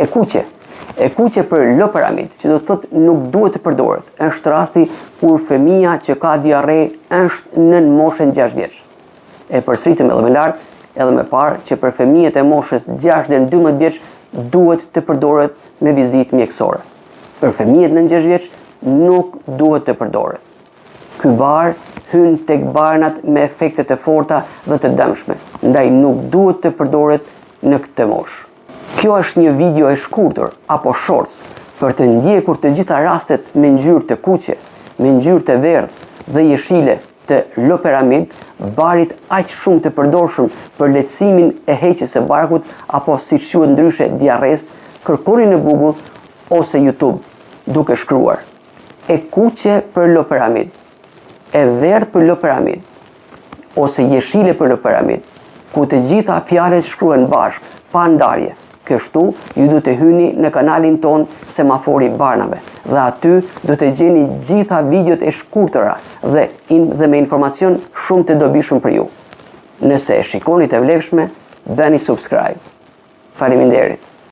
E kuqe për loperamid, që do të thotë nuk duhet të përdoret, është rasti kur fëmia që ka diarre është nën moshën 6 vjeç. E përsëritem edhe më lart, edhe më parë që për fëmijët e moshës 6 deri në 12 vjeç duhet të përdoret me vizitë mjekësore. Për fëmijët nën 6 vjeç nuk duhet të përdoret. Ky bar hyn tek barnat me efekte të forta dhe të dëmshme, ndaj nuk duhet të përdoret në këtë moshë. Kjo është një video e shkurtër apo shorts për të ndjekur të gjitha rastet me ngjyrë të kuqe, me ngjyrë të verdhë dhe jeshile të loperamid, barit aq shumë të përdorshëm për lehtësimin e heqjes së barkut apo siç quhet ndryshe diarres. Kërkoni në Google ose YouTube duke shkruar e kuqe për loperamid, e verdhë për loperamid ose jeshile për loperamid, ku të gjitha fjalët shkruhen bashkë pa ndarje. Kështu, ju du të hyni në kanalin ton Semafori Barnave dhe aty du të gjeni gjitha videot e shkurtëra dhe me informacion shumë të dobishëm për ju. Nëse e shikoni të vlefshme, bëni subscribe. Faleminderit.